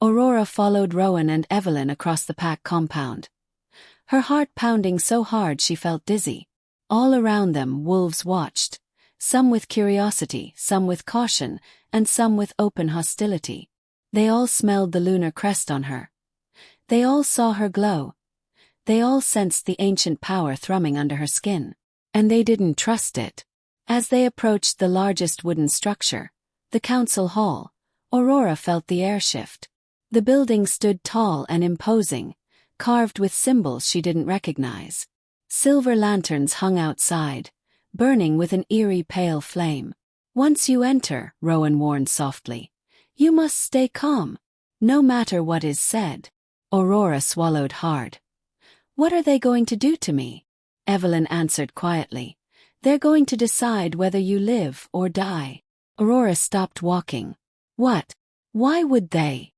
Aurora followed Rowan and Evelyn across the pack compound. Her heart pounding so hard she felt dizzy. All around them wolves watched, some with curiosity, some with caution, and some with open hostility. They all smelled the lunar crest on her. They all saw her glow. They all sensed the ancient power thrumming under her skin. And they didn't trust it. As they approached the largest wooden structure, the council hall, Aurora felt the air shift. The building stood tall and imposing, carved with symbols she didn't recognize. Silver lanterns hung outside, burning with an eerie pale flame. "Once you enter," Rowan warned softly, "you must stay calm, no matter what is said." Aurora swallowed hard. "What are they going to do to me?" Evelyn answered quietly. "They're going to decide whether you live or die." Aurora stopped walking. "What? Why would they?"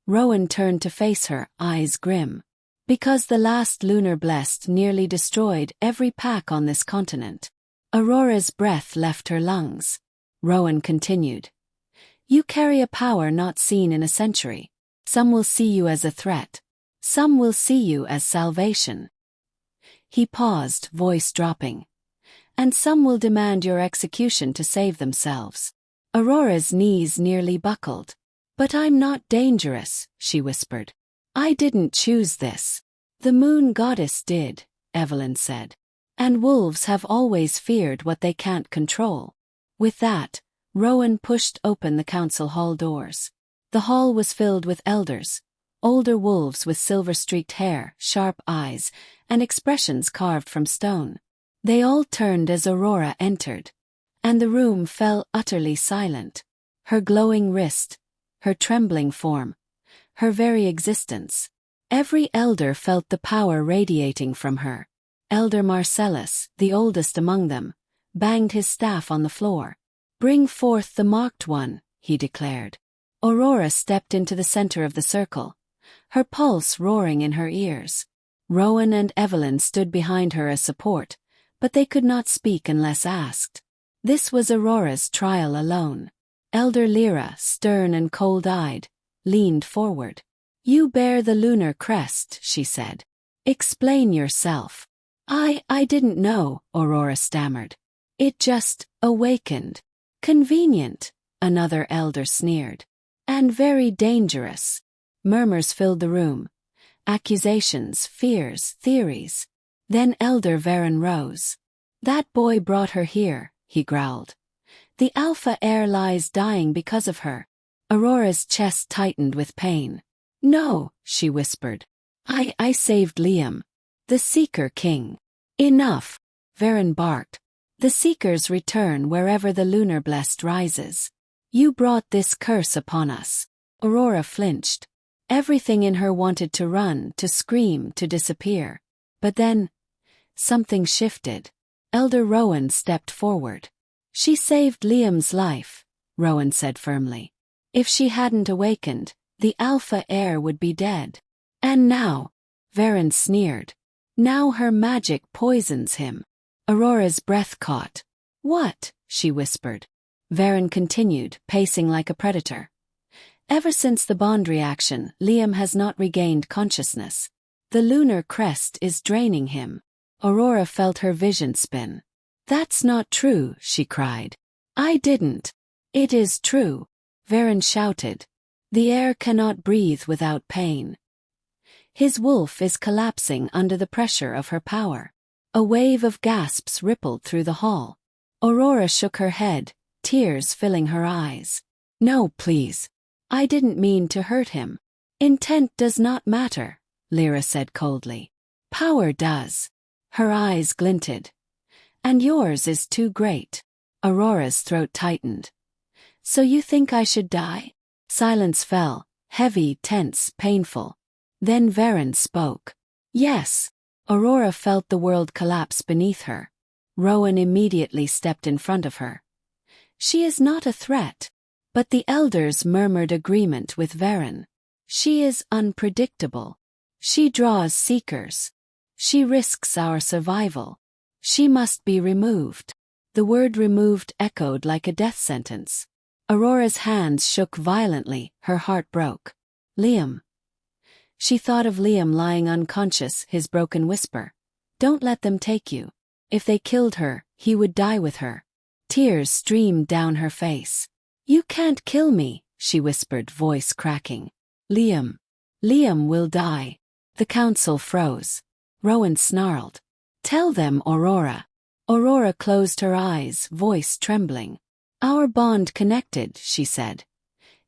Rowan turned to face her, eyes grim. "Because the last lunar blast nearly destroyed every pack on this continent." Aurora's breath left her lungs. Rowan continued. "You carry a power not seen in a century. Some will see you as a threat. Some will see you as salvation." He paused, voice dropping. "And some will demand your execution to save themselves." Aurora's knees nearly buckled. "But I'm not dangerous," she whispered. "I didn't choose this. The moon goddess did," Evelyn said. "And wolves have always feared what they can't control." With that, Rowan pushed open the council hall doors. The hall was filled with elders, older wolves with silver-streaked hair, sharp eyes, and expressions carved from stone. They all turned as Aurora entered, and the room fell utterly silent. Her glowing wrist, her trembling form, her very existence. Every elder felt the power radiating from her. Elder Marcellus, the oldest among them, banged his staff on the floor. "Bring forth the marked one," he declared. Aurora stepped into the center of the circle, her pulse roaring in her ears. Rowan and Evelyn stood behind her as support, but they could not speak unless asked. This was Aurora's trial alone. Elder Lyra, stern and cold-eyed, leaned forward. "You bear the lunar crest," she said. "Explain yourself." I didn't know," Aurora stammered. "It just awakened." "Convenient," another elder sneered. "And very dangerous." Murmurs filled the room. Accusations, fears, theories. Then Elder Varen rose. "That boy brought her here," he growled. "The alpha heir lies dying because of her." Aurora's chest tightened with pain. "No," she whispered. I saved Liam. The Seeker King." "Enough," Varen barked. "The Seekers return wherever the lunar blast rises. You brought this curse upon us." Aurora flinched. Everything in her wanted to run, to scream, to disappear. But then, something shifted. Elder Rowan stepped forward. "She saved Liam's life," Rowan said firmly. "If she hadn't awakened, the alpha heir would be dead. And now," Varen sneered, "now her magic poisons him." Aurora's breath caught. "What?" she whispered. Varen continued, pacing like a predator. "Ever since the bond reaction, Liam has not regained consciousness. The lunar crest is draining him." Aurora felt her vision spin. "That's not true," she cried. "I didn't." "It is true," Varen shouted. "The air cannot breathe without pain. His wolf is collapsing under the pressure of her power." A wave of gasps rippled through the hall. Aurora shook her head, tears filling her eyes. "No, please. I didn't mean to hurt him." "Intent does not matter," Lyra said coldly. "Power does." Her eyes glinted. "And yours is too great." Aurora's throat tightened. "So you think I should die?" Silence fell, heavy, tense, painful. Then Varen spoke. "Yes." Aurora felt the world collapse beneath her. Rowan immediately stepped in front of her. "She is not a threat." But the elders murmured agreement with Varen. "She is unpredictable. She draws seekers. She risks our survival. She must be removed." The word removed echoed like a death sentence. Aurora's hands shook violently, her heart broke. Liam. She thought of Liam lying unconscious, his broken whisper. Don't let them take you. If they killed her, he would die with her. Tears streamed down her face. You can't kill me, she whispered, voice cracking. Liam. Liam will die. The council froze. Rowan snarled. Tell them, Aurora. Aurora closed her eyes, voice trembling. Our bond connected, she said.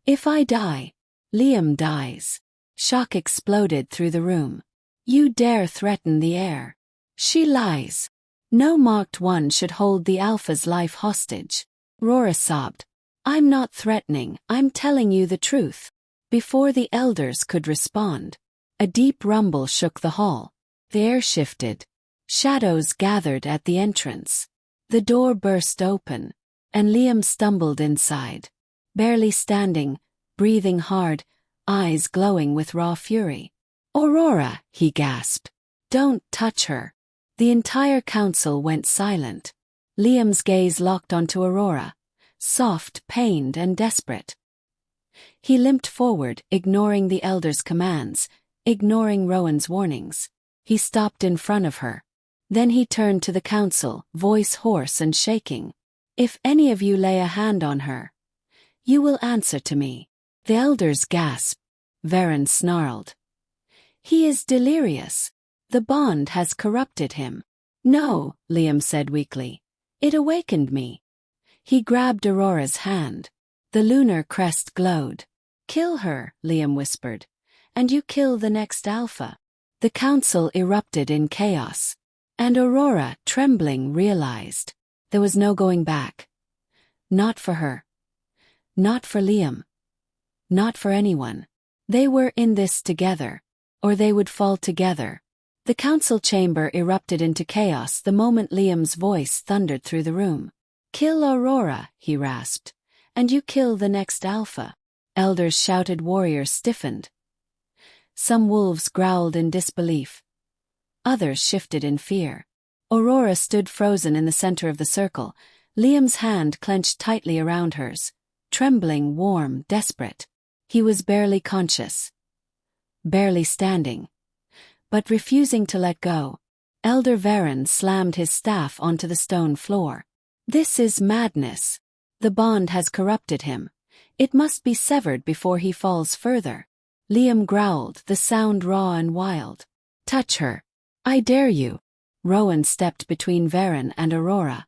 If I die, Liam dies. Shock exploded through the room. You dare threaten the heir. She lies. No marked one should hold the Alpha's life hostage. Aurora sobbed. I'm not threatening, I'm telling you the truth. Before the elders could respond, a deep rumble shook the hall. The air shifted. Shadows gathered at the entrance. The door burst open, and Liam stumbled inside. Barely standing, breathing hard, eyes glowing with raw fury. Aurora, he gasped. Don't touch her. The entire council went silent. Liam's gaze locked onto Aurora, soft, pained, and desperate. He limped forward, ignoring the elders' commands, ignoring Rowan's warnings. He stopped in front of her. Then he turned to the council, voice hoarse and shaking. If any of you lay a hand on her, you will answer to me. The elders gasped. Varen snarled. He is delirious. The bond has corrupted him. No, Liam said weakly. It awakened me. He grabbed Aurora's hand. The lunar crest glowed. Kill her, Liam whispered. And you kill the next Alpha. The council erupted in chaos. And Aurora, trembling, realized. There was no going back. Not for her. Not for Liam. Not for anyone. They were in this together. Or they would fall together. The council chamber erupted into chaos the moment Liam's voice thundered through the room. Kill Aurora, he rasped. And you kill the next Alpha. Elders shouted, warriors stiffened. Some wolves growled in disbelief. Others shifted in fear. Aurora stood frozen in the center of the circle, Liam's hand clenched tightly around hers, trembling, warm, desperate. He was barely conscious. Barely standing. But refusing to let go. Elder Varen slammed his staff onto the stone floor. This is madness. The bond has corrupted him. It must be severed before he falls further. Liam growled, the sound raw and wild. Touch her. I dare you. Rowan stepped between Varen and Aurora.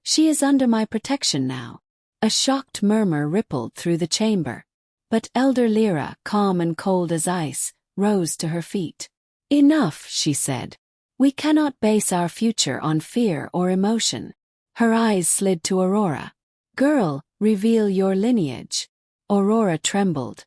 She is under my protection now. A shocked murmur rippled through the chamber. But Elder Lyra, calm and cold as ice, rose to her feet. Enough, she said. We cannot base our future on fear or emotion. Her eyes slid to Aurora. Girl, reveal your lineage. Aurora trembled.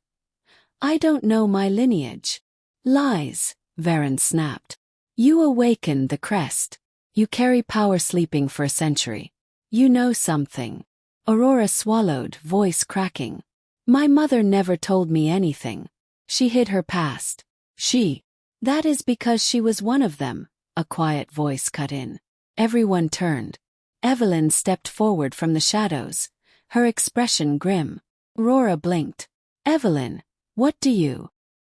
I don't know my lineage. Lies, Varen snapped. You awakened the crest. You carry power sleeping for a century. You know something. Aurora swallowed, voice cracking. My mother never told me anything. She hid her past. That is because she was one of them, a quiet voice cut in. Everyone turned. Evelyn stepped forward from the shadows, her expression grim. Aurora blinked. Evelyn, what do you?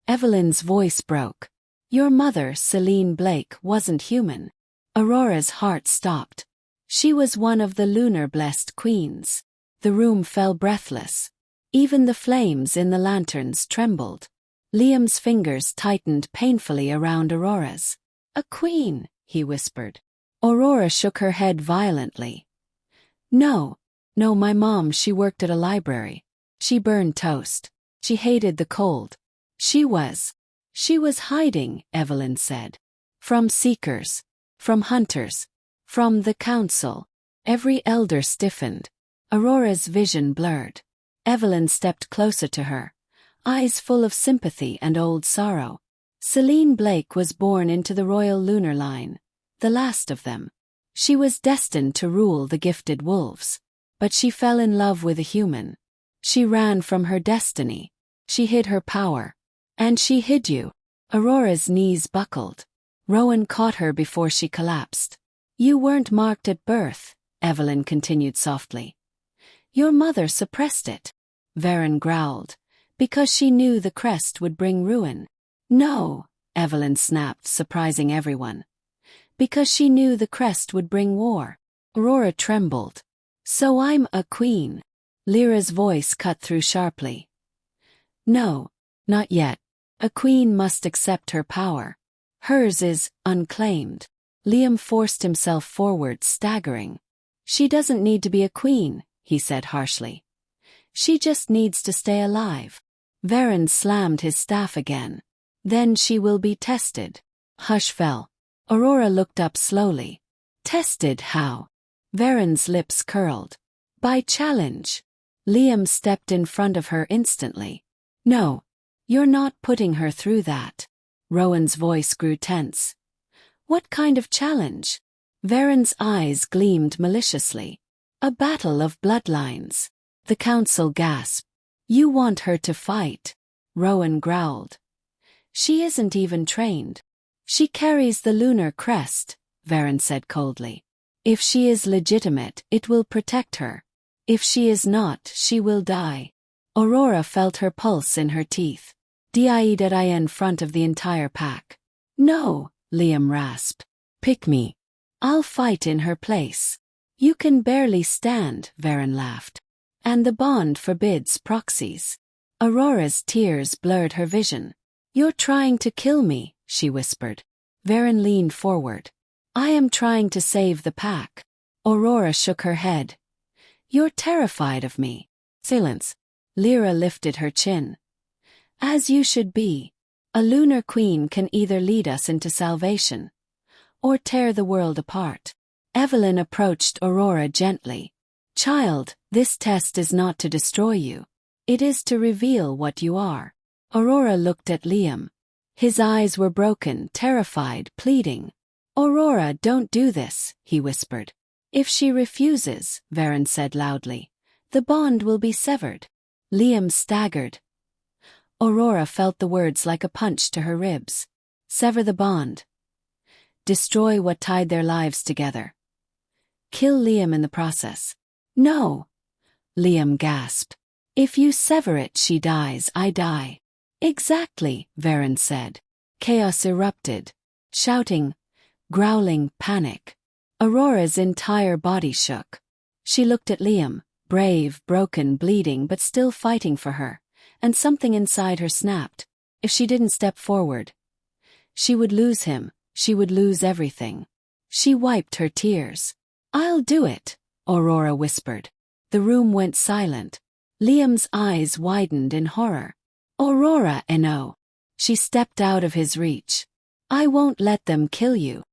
Evelyn's voice broke. Your mother, Liam Blake, wasn't human. Aurora's heart stopped. She was one of the lunar-blessed queens. The room fell breathless. Even the flames in the lanterns trembled. Liam's fingers tightened painfully around Aurora's. A queen, he whispered. Aurora shook her head violently. No, my mom, she worked at a library. She burned toast. She hated the cold. She was hiding, Evelyn said. From seekers. From hunters. From the council. Every elder stiffened. Aurora's vision blurred. Evelyn stepped closer to her, eyes full of sympathy and old sorrow. Liam Blake was born into the royal lunar line, the last of them. She was destined to rule the gifted wolves. But she fell in love with a human. She ran from her destiny. She hid her power. And she hid you. Aurora's knees buckled. Rowan caught her before she collapsed. You weren't marked at birth, Evelyn continued softly. Your mother suppressed it. Varen growled. Because she knew the crest would bring ruin. No, Evelyn snapped, surprising everyone. Because she knew the crest would bring war. Aurora trembled. So I'm a queen. Lyra's voice cut through sharply. No, not yet. A queen must accept her power. Hers is unclaimed. Liam forced himself forward, staggering. She doesn't need to be a queen, he said harshly. She just needs to stay alive. Varen slammed his staff again. Then she will be tested. Hush fell. Aurora looked up slowly. Tested how? Varen's lips curled. By challenge. Liam stepped in front of her instantly. No, you're not putting her through that. Rowan's voice grew tense. What kind of challenge? Varen's eyes gleamed maliciously. A battle of bloodlines. The council gasped. You want her to fight? Rowan growled. She isn't even trained. She carries the lunar crest, Varen said coldly. If she is legitimate, it will protect her. If she is not, she will die. Aurora felt her pulse in her teeth. Died in front of the entire pack. No, Liam rasped. Pick me. I'll fight in her place. You can barely stand, Varen laughed. And the bond forbids proxies. Aurora's tears blurred her vision. You're trying to kill me, she whispered. Varen leaned forward. I am trying to save the pack. Aurora shook her head. You're terrified of me. Silence. Lyra lifted her chin. As you should be. A lunar queen can either lead us into salvation or tear the world apart. Evelyn approached Aurora gently. Child, this test is not to destroy you. It is to reveal what you are. Aurora looked at Liam. His eyes were broken, terrified, pleading. Aurora, don't do this, he whispered. If she refuses, Varen said loudly, the bond will be severed. Liam staggered. Aurora felt the words like a punch to her ribs. Sever the bond. Destroy what tied their lives together. Kill Liam in the process. No. Liam gasped. If you sever it, she dies, I die. Exactly, Varen said. Chaos erupted. Shouting, growling, panic. Aurora's entire body shook. She looked at Liam, brave, broken, bleeding, but still fighting for her, and something inside her snapped. If she didn't step forward, she would lose him, she would lose everything. She wiped her tears. I'll do it, Aurora whispered. The room went silent. Liam's eyes widened in horror. Aurora, no. She stepped out of his reach. I won't let them kill you.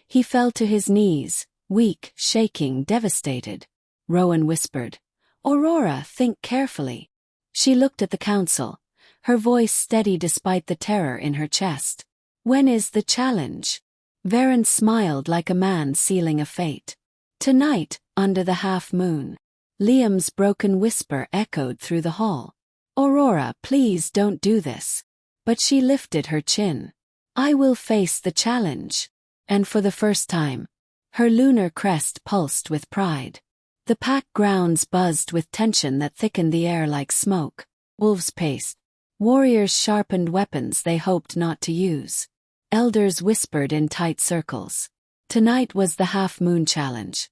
He fell to his knees, weak, shaking, devastated. Rowan whispered. Aurora, think carefully. She looked at the council, her voice steady despite the terror in her chest. When is the challenge? Varen smiled like a man sealing a fate. Tonight, under the half moon. Liam's broken whisper echoed through the hall. Aurora, please don't do this. But she lifted her chin. I will face the challenge. And for the first time, her lunar crest pulsed with pride. The pack grounds buzzed with tension that thickened the air like smoke. Wolves paced. Warriors sharpened weapons they hoped not to use. Elders whispered in tight circles. Tonight was the half-moon challenge.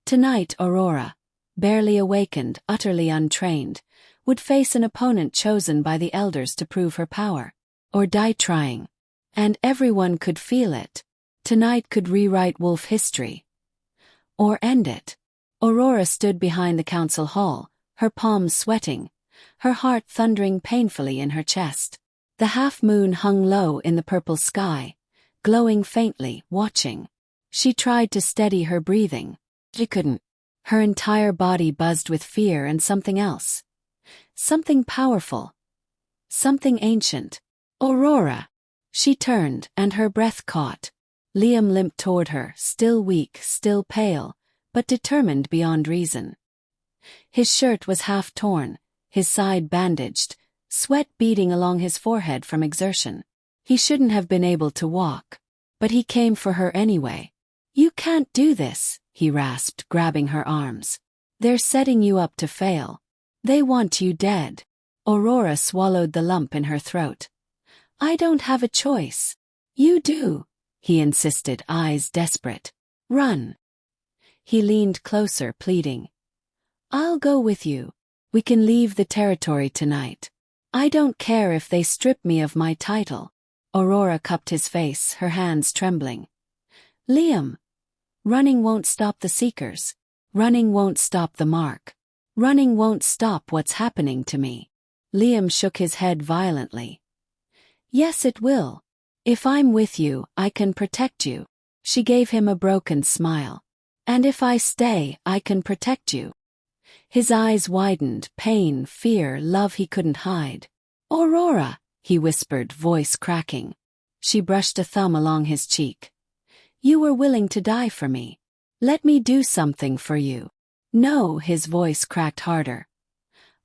Tonight Aurora, barely awakened, utterly untrained, would face an opponent chosen by the elders to prove her power. Or die trying. And everyone could feel it. Tonight could rewrite wolf history. Or end it. Aurora stood behind the council hall, her palms sweating, her heart thundering painfully in her chest. The half-moon hung low in the purple sky, glowing faintly, watching. She tried to steady her breathing. She couldn't. Her entire body buzzed with fear and something else. Something powerful. Something ancient. Aurora! She turned, and her breath caught. Liam limped toward her, still weak, still pale, but determined beyond reason. His shirt was half torn, his side bandaged, sweat beading along his forehead from exertion. He shouldn't have been able to walk. But he came for her anyway. You can't do this, he rasped, grabbing her arms. They're setting you up to fail. They want you dead. Aurora swallowed the lump in her throat. I don't have a choice. You do, he insisted, eyes desperate. Run. He leaned closer, pleading. I'll go with you. We can leave the territory tonight. I don't care if they strip me of my title. Aurora cupped his face, her hands trembling. Liam. Running won't stop the Seekers. Running won't stop the mark. Running won't stop what's happening to me. Liam shook his head violently. Yes, it will. If I'm with you, I can protect you. She gave him a broken smile. And if I stay, I can protect you. His eyes widened, pain, fear, love he couldn't hide. Aurora, he whispered, voice cracking. She brushed a thumb along his cheek. You were willing to die for me. Let me do something for you. No, his voice cracked harder.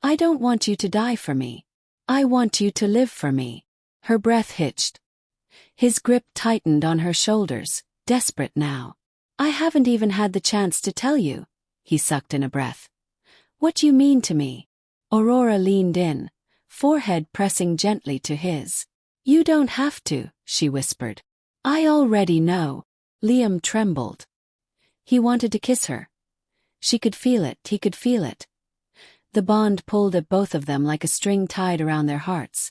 I don't want you to die for me. I want you to live for me. Her breath hitched. His grip tightened on her shoulders, desperate now. I haven't even had the chance to tell you, he sucked in a breath. What you mean to me? Aurora leaned in, forehead pressing gently to his. You don't have to, she whispered. I already know. Liam trembled. He wanted to kiss her. She could feel it, he could feel it. The bond pulled at both of them like a string tied around their hearts.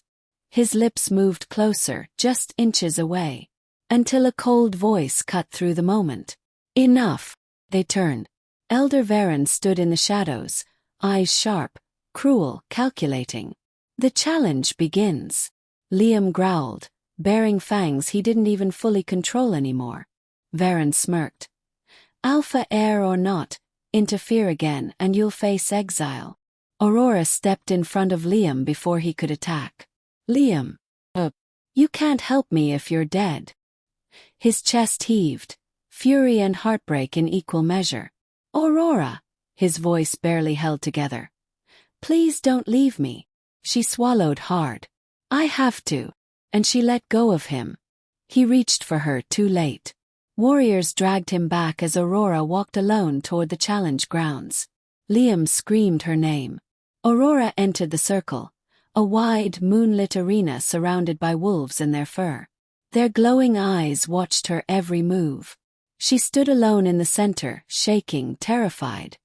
His lips moved closer, just inches away, until a cold voice cut through the moment. Enough. They turned. Elder Varen stood in the shadows, eyes sharp, cruel, calculating. The challenge begins. Liam growled, baring fangs he didn't even fully control anymore. Varen smirked. Alpha heir or not, interfere again and you'll face exile. Aurora stepped in front of Liam before he could attack. Liam. You can't help me if you're dead. His chest heaved, fury and heartbreak in equal measure. Aurora. His voice barely held together. Please don't leave me. She swallowed hard. I have to. And she let go of him. He reached for her too late. Warriors dragged him back as Aurora walked alone toward the challenge grounds. Liam screamed her name. Aurora entered the circle, a wide, moonlit arena surrounded by wolves in their fur. Their glowing eyes watched her every move. She stood alone in the center, shaking, terrified.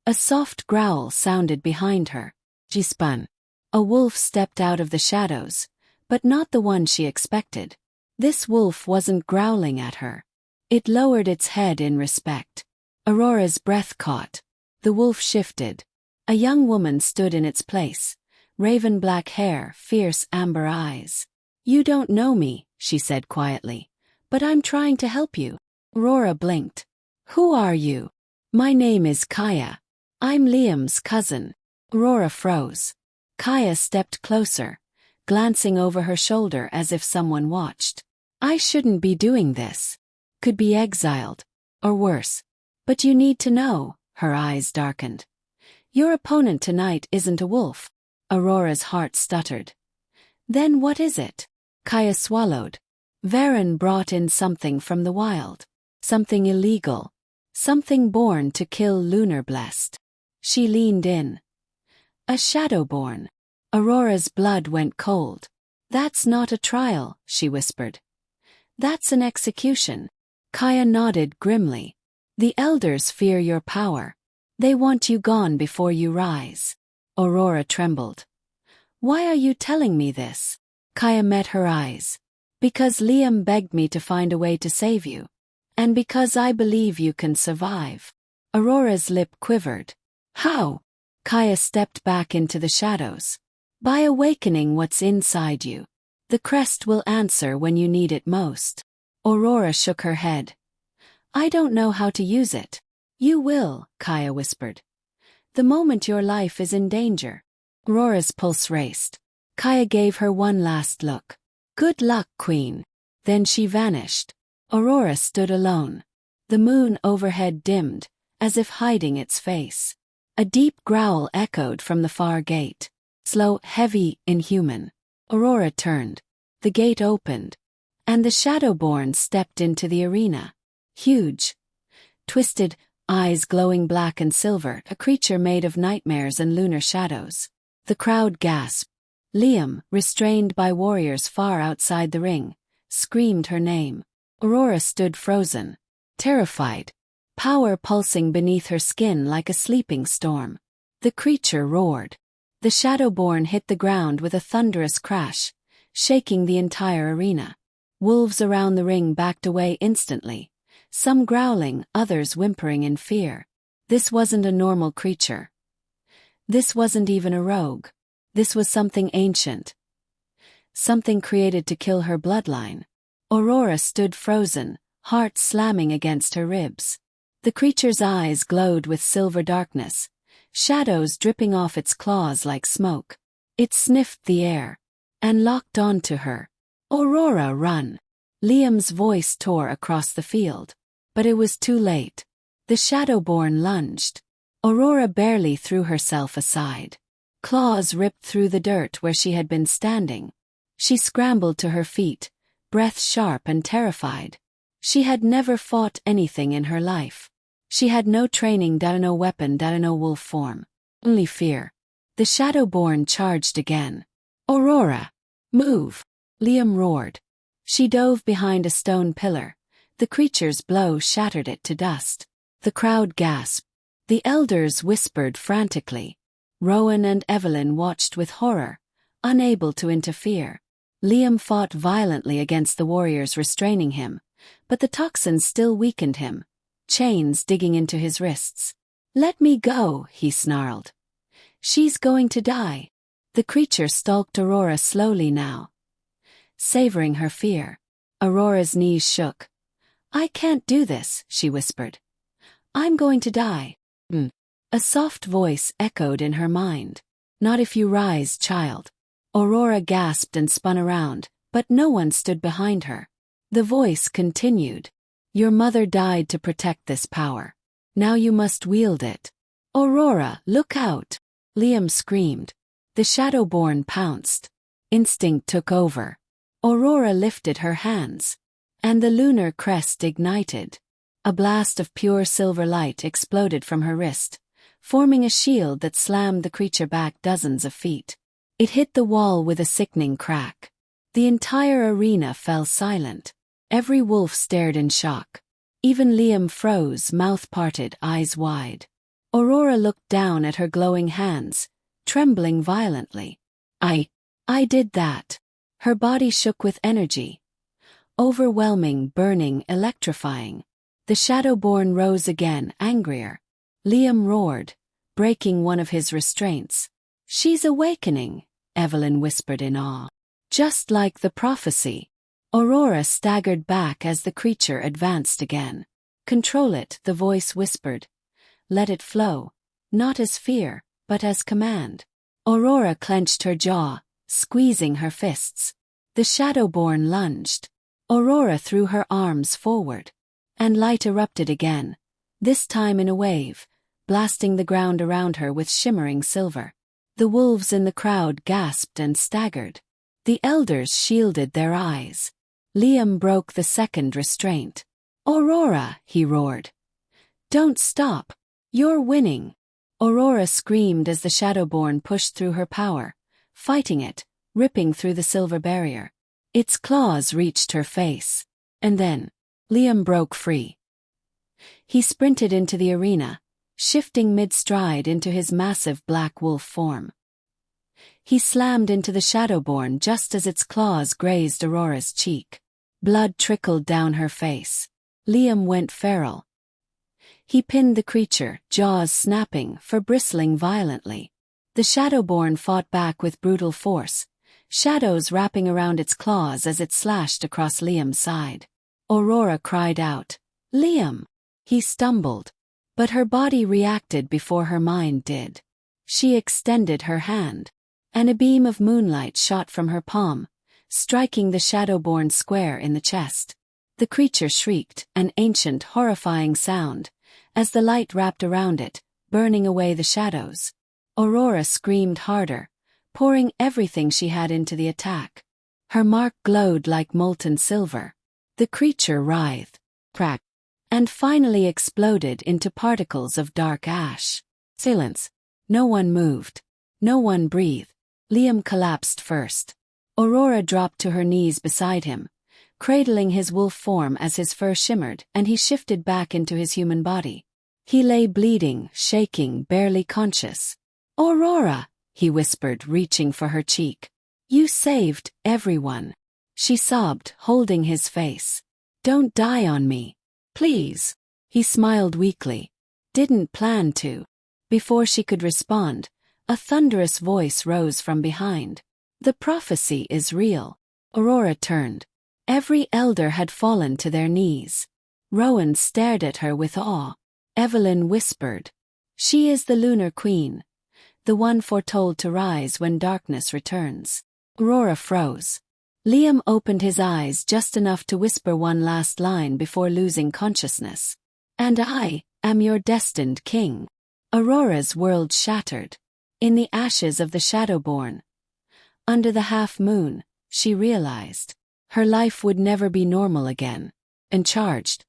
A soft growl sounded behind her. She spun. A wolf stepped out of the shadows, but not the one she expected. This wolf wasn't growling at her. It lowered its head in respect. Aurora's breath caught. The wolf shifted. A young woman stood in its place. Raven black hair, fierce amber eyes. You don't know me, she said quietly. But I'm trying to help you. Aurora blinked. Who are you? My name is Kaya. I'm Liam's cousin. Aurora froze. Kaya stepped closer, glancing over her shoulder as if someone watched. I shouldn't be doing this. Could be exiled. Or worse. But you need to know, her eyes darkened. Your opponent tonight isn't a wolf. Aurora's heart stuttered. Then what is it? Kaya swallowed. Varen brought in something from the wild. Something illegal. Something born to kill Lunar Blessed. She leaned in. A Shadowborn. Aurora's blood went cold. That's not a trial, she whispered. That's an execution. Kaya nodded grimly. The elders fear your power. They want you gone before you rise. Aurora trembled. Why are you telling me this? Kaya met her eyes. Because Liam begged me to find a way to save you. And because I believe you can survive. Aurora's lip quivered. How? Kaya stepped back into the shadows. By awakening what's inside you. The crest will answer when you need it most. Aurora shook her head. I don't know how to use it. You will, Kaya whispered. The moment your life is in danger. Aurora's pulse raced. Kaya gave her one last look. Good luck, Queen. Then she vanished. Aurora stood alone. The moon overhead dimmed, as if hiding its face. A deep growl echoed from the far gate. Slow, heavy, inhuman. Aurora turned. The gate opened. And the Shadowborn stepped into the arena. Huge. Twisted, eyes glowing black and silver, a creature made of nightmares and lunar shadows. The crowd gasped. Liam, restrained by warriors far outside the ring, screamed her name. Aurora stood frozen, terrified, power pulsing beneath her skin like a sleeping storm. The creature roared. The Shadowborn hit the ground with a thunderous crash, shaking the entire arena. Wolves around the ring backed away instantly, some growling, others whimpering in fear. This wasn't a normal creature. This wasn't even a rogue. This was something ancient. Something created to kill her bloodline. Aurora stood frozen, heart slamming against her ribs. The creature's eyes glowed with silver darkness, shadows dripping off its claws like smoke. It sniffed the air and locked onto her. Aurora, run! Liam's voice tore across the field. But it was too late. The Shadowborn lunged. Aurora barely threw herself aside. Claws ripped through the dirt where she had been standing. She scrambled to her feet, breath sharp and terrified. She had never fought anything in her life. She had no training, no weapon, no wolf form. Only fear. The Shadowborn charged again. Aurora! Move! Liam roared. She dove behind a stone pillar. The creature's blow shattered it to dust. The crowd gasped. The elders whispered frantically. Rowan and Evelyn watched with horror, unable to interfere. Liam fought violently against the warriors restraining him, but the toxins still weakened him, chains digging into his wrists. "Let me go," he snarled. "She's going to die." The creature stalked Aurora slowly now, savoring her fear. Aurora's knees shook. "I can't do this," she whispered. "I'm going to die." A soft voice echoed in her mind. "Not if you rise, child." Aurora gasped and spun around, but no one stood behind her. The voice continued. "Your mother died to protect this power. Now you must wield it." "Aurora, look out!" Liam screamed. The Shadowborn pounced. Instinct took over. Aurora lifted her hands, and the lunar crest ignited. A blast of pure silver light exploded from her wrist, forming a shield that slammed the creature back dozens of feet. It hit the wall with a sickening crack. The entire arena fell silent. Every wolf stared in shock. Even Liam froze, mouth parted, eyes wide. Aurora looked down at her glowing hands, trembling violently. I did that." Her body shook with energy. Overwhelming, burning, electrifying. The Shadowborn rose again, angrier. Liam roared, breaking one of his restraints. "She's awakening," Evelyn whispered in awe. "Just like the prophecy." Aurora staggered back as the creature advanced again. "Control it," the voice whispered. "Let it flow, not as fear, but as command." Aurora clenched her jaw, squeezing her fists. The Shadowborn lunged. Aurora threw her arms forward, and light erupted again, this time in a wave, blasting the ground around her with shimmering silver. The wolves in the crowd gasped and staggered. The elders shielded their eyes. Liam broke the second restraint. "Aurora," he roared. "Don't stop. You're winning." Aurora screamed as the Shadowborn pushed through her power, fighting it, ripping through the silver barrier. Its claws reached her face. And then, Liam broke free. He sprinted into the arena, shifting mid-stride into his massive black wolf form. He slammed into the Shadowborn just as its claws grazed Aurora's cheek. Blood trickled down her face. Liam went feral. He pinned the creature, jaws snapping, fur bristling violently. The Shadowborn fought back with brutal force, shadows wrapping around its claws as it slashed across Liam's side. Aurora cried out, "Liam!" He stumbled, but her body reacted before her mind did. She extended her hand, and a beam of moonlight shot from her palm, striking the Shadowborn square in the chest. The creature shrieked, an ancient, horrifying sound, as the light wrapped around it, burning away the shadows. Aurora screamed harder, pouring everything she had into the attack. Her mark glowed like molten silver. The creature writhed, cracked, and finally exploded into particles of dark ash. Silence. No one moved. No one breathed. Liam collapsed first. Aurora dropped to her knees beside him, cradling his wolf form as his fur shimmered and he shifted back into his human body. He lay bleeding, shaking, barely conscious. "Aurora," he whispered, reaching for her cheek. "You saved everyone." She sobbed, holding his face. "Don't die on me. Please." He smiled weakly. "Didn't plan to." Before she could respond, a thunderous voice rose from behind. "The prophecy is real." Aurora turned. Every elder had fallen to their knees. Rowan stared at her with awe. Evelyn whispered, "She is the Lunar Queen, the one foretold to rise when darkness returns." Aurora froze. Liam opened his eyes just enough to whisper one last line before losing consciousness. "And I am your destined king." Aurora's world shattered. In the ashes of the Shadowborn, under the half-moon, she realized her life would never be normal again. And charged,